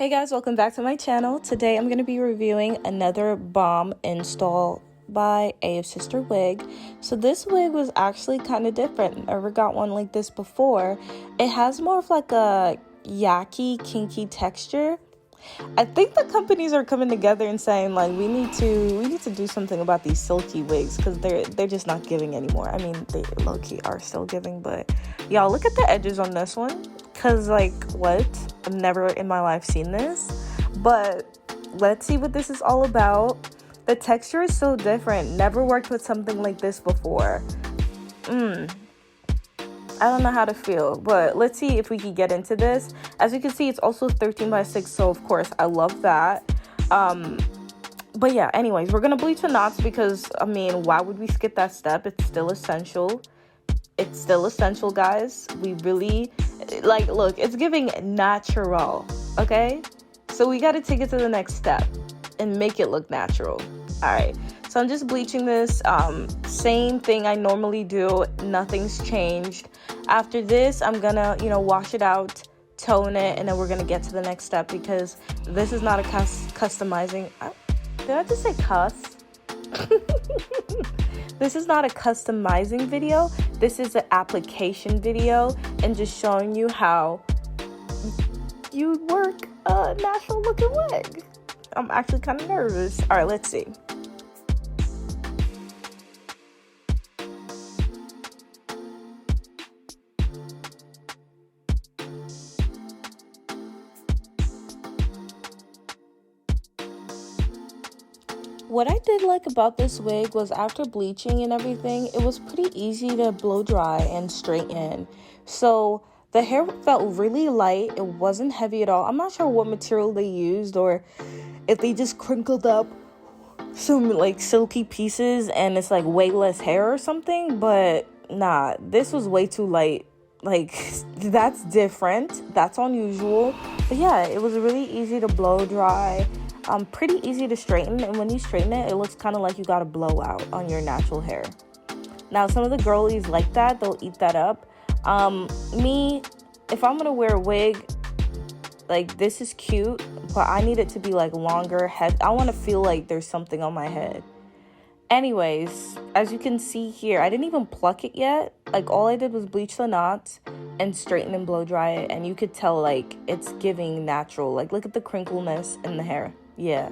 Hey guys, welcome back to my channel. Today I'm going to be reviewing another bomb install by Afsisterwig. So this wig was actually kind of different. I never got one like this before. It has more of like a yucky, kinky texture. I think the companies are coming together and saying like we need to do something about these silky wigs because they're just not giving anymore. I mean, they low-key are still giving, but y'all look at the edges on this one. Because, like, what? I've never in my life seen this. But let's see what this is all about. The texture is so different. Never worked with something like this before. I don't know how to feel. But let's see if we can get into this. As you can see, it's also 13x6. So, of course, I love that. But, yeah, anyways, we're going to bleach the knots because, I mean, why would we skip that step? It's still essential. It's still essential, guys. We really... like, look, it's giving natural, okay? So we got to take it to the next step and make it look natural. All right, so I'm just bleaching this. Same thing I normally do. Nothing's changed. After this, I'm gonna, wash it out, tone it, and then we're gonna get to the next step because this is not a customizing. Did I just say cuss? This is not a customizing video. This is an application video and just showing you how you work a natural looking wig. I'm actually kind of nervous. All right, let's see. What I did like about this wig was after bleaching and everything, it was pretty easy to blow dry and straighten. So the hair felt really light. It wasn't heavy at all. I'm not sure what material they used or if they just crinkled up some like silky pieces and it's like way less hair or something. But nah, this was way too light. Like, that's different. That's unusual. But yeah, it was really easy to blow dry. Pretty easy to straighten, and when you straighten it, it looks kind of like you got a blowout on your natural hair. Now, some of the girlies like that, they'll eat that up. Me, if I'm gonna wear a wig, like, this is cute, but I need it to be like longer head. I want to feel like there's something on my head. Anyways, as you can see here, I didn't even pluck it yet. Like, all I did was bleach the knots and straighten and blow dry it, and you could tell like it's giving natural. Like, look at the crinkleness in the hair. Yeah,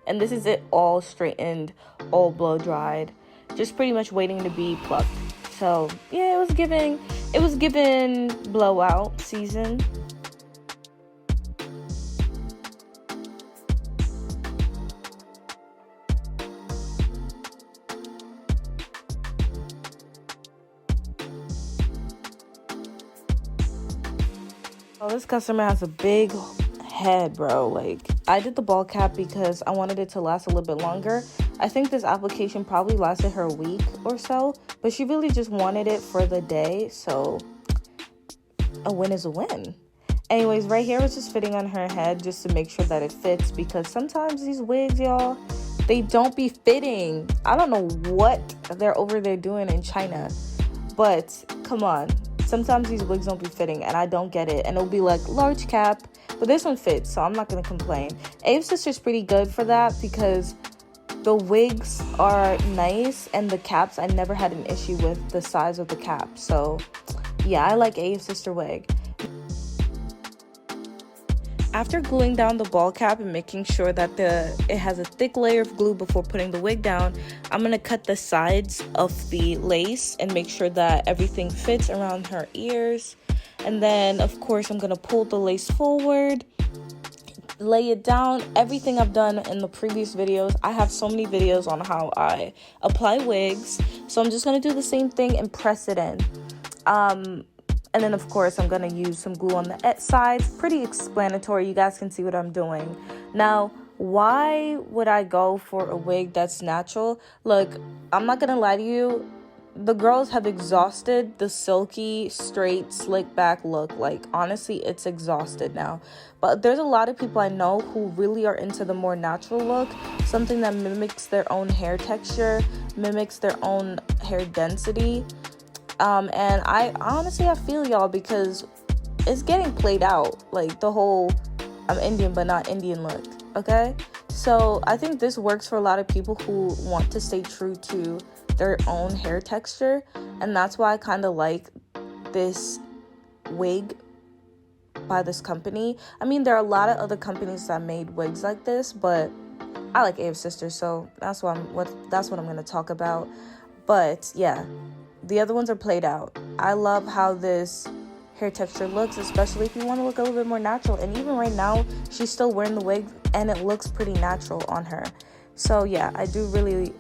and this is it, all straightened, all blow dried, just pretty much waiting to be plucked. So yeah, it was giving blowout season. Oh, this customer has a big head, bro. Like, I did the ball cap because I wanted it to last a little bit longer. I think this application probably lasted her a week or so, but she really just wanted it for the day, so a win is a win. Anyways, right here was just fitting on her head just to make sure that it fits, because sometimes these wigs, y'all, they don't be fitting. I don't know what they're over there doing in China, but come on. Sometimes these wigs don't be fitting, and I don't get it. And it'll be like large cap, but this one fits, so I'm not gonna complain. Afsister's pretty good for that because the wigs are nice, and the caps, I never had an issue with the size of the cap. So yeah, I like Afsisterwig. After gluing down the ball cap and making sure that it has a thick layer of glue before putting the wig down, I'm going to cut the sides of the lace and make sure that everything fits around her ears. And then, of course, I'm going to pull the lace forward, lay it down. Everything I've done in the previous videos. I have so many videos on how I apply wigs. So I'm just going to do the same thing and press it in. And then, of course, I'm going to use some glue on the sides. Pretty explanatory. You guys can see what I'm doing. Now, why would I go for a wig that's natural? Look, I'm not going to lie to you. The girls have exhausted the silky, straight, slick back look. Like, honestly, it's exhausted now. But there's a lot of people I know who really are into the more natural look. Something that mimics their own hair texture, mimics their own hair density. And I honestly feel y'all because it's getting played out. Like, the whole I'm Indian but not Indian look, okay? So I think this works for a lot of people who want to stay true to their own hair texture, and that's why I kind of like this wig by this company. I mean, there are a lot of other companies that made wigs like this, but I like AF Sisters, so that's what I'm going to talk about. But yeah, the other ones are played out. I love how this hair texture looks, especially if you want to look a little bit more natural. And even right now, she's still wearing the wig and it looks pretty natural on her. So yeah, I do really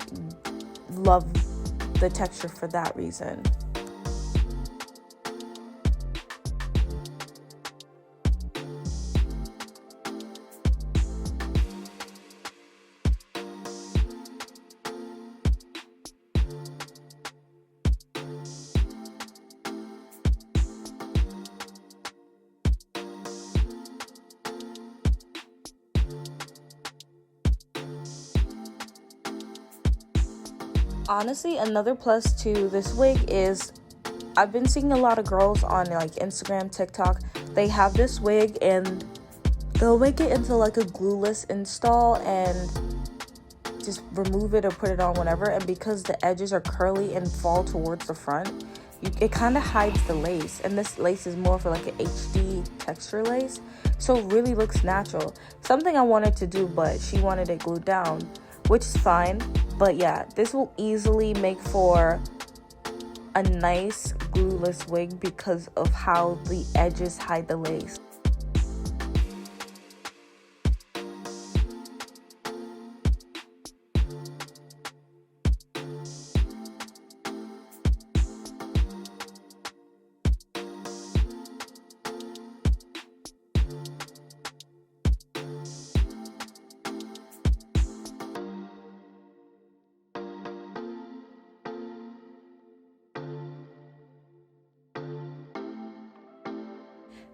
love the texture for that reason. Honestly, another plus to this wig is I've been seeing a lot of girls on like Instagram, TikTok. They have this wig and they'll make it into like a glueless install and just remove it or put it on whatever. And because the edges are curly and fall towards the front, it kind of hides the lace. And this lace is more for like an HD texture lace, so it really looks natural. Something I wanted to do, but she wanted it glued down, which is fine. But yeah, this will easily make for a nice glueless wig because of how the edges hide the lace.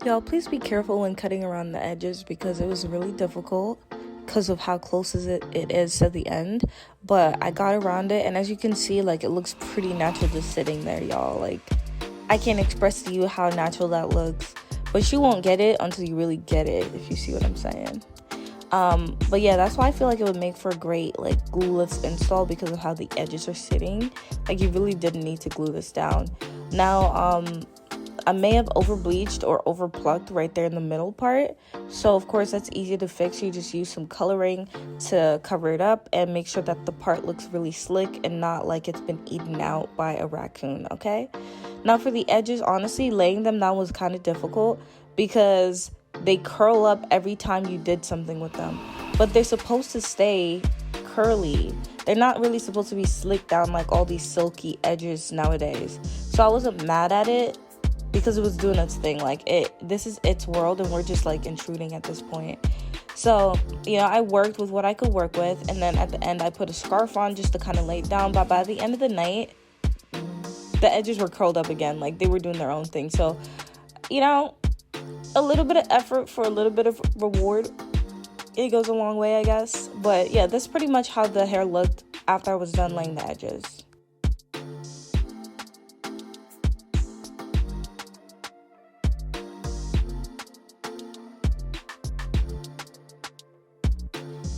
Y'all, please be careful when cutting around the edges because it was really difficult because of how close it is to the end. But I got around it, and as you can see, like, it looks pretty natural just sitting there, y'all. Like, I can't express to you how natural that looks, but you won't get it until you really get it, if you see what I'm saying. But yeah, that's why I feel like it would make for a great like glueless install because of how the edges are sitting. Like, you really didn't need to glue this down. Now, I may have over bleached or over plucked right there in the middle part, so of course that's easy to fix. You just use some coloring to cover it up and make sure that the part looks really slick and not like it's been eaten out by a raccoon, okay? Now for the edges, honestly, laying them down was kind of difficult because they curl up every time you did something with them, but they're supposed to stay curly. They're not really supposed to be slicked down like all these silky edges nowadays. So I wasn't mad at it because it was doing its thing. Like, this is its world and we're just like intruding at this point. So, you know, I worked with what I could work with, and then at the end I put a scarf on just to kind of lay it down. But by the end of the night, the edges were curled up again. Like, they were doing their own thing. So, you know, a little bit of effort for a little bit of reward, it goes a long way, I guess. But yeah, that's pretty much how the hair looked after I was done laying the edges.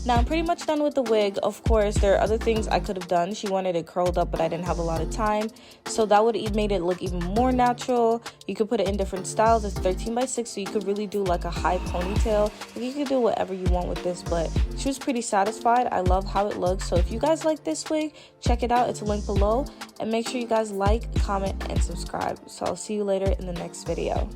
Now I'm pretty much done with the wig. Of course, there are other things I could have done. She wanted it curled up, but I didn't have a lot of time, so that would have made it look even more natural. You could put it in different styles. It's 13x6, so you could really do like a high ponytail. Like, you could do whatever you want with this, but she was pretty satisfied. I love how it looks. So if you guys like this wig, check it out. It's a link below, and make sure you guys like, comment, and subscribe. So I'll see you later in the next video.